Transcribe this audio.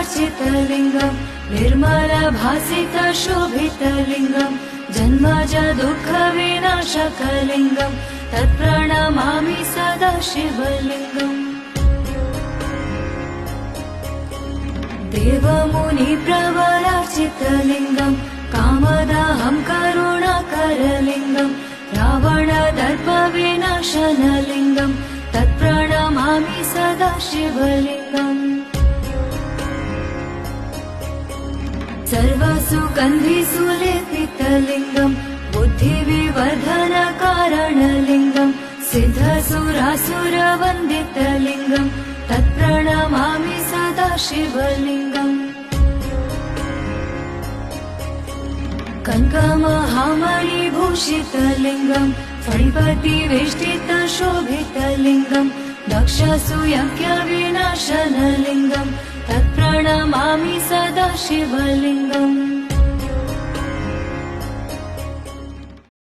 प्रवारार्चितलिङ्गम् निर्मलभासितशोभितलिङ्गम् जन्मज दुःखविनाशकलिङ्गम् तत्प्रणमामि सदा शिवलिङ्गम्। देवमुनिप्रवरार्चितलिङ्गम् कामदाहं करुणाकरलिङ्गम् रावणदर्पविनाशनलिङ्गम् तत्प्रणमामि सदा शिवलिङ्गम्। सर्वसुगन्धिसुलेपितलिङ्गम् बुद्धिविवर्धनकारणलिङ्गम् सिद्धसुरासुरवन्दितलिङ्गम् तत्प्रणमामि सदा शिवलिङ्गम्। कनकमहामणिभूषितलिङ्गम् फणिपतिवेष्टितशोभितलिङ्गम् दक्षसूयज्ञविनाशनलिङ्गम् तत्प्रणमामि सदा शिवलिङ्गम्।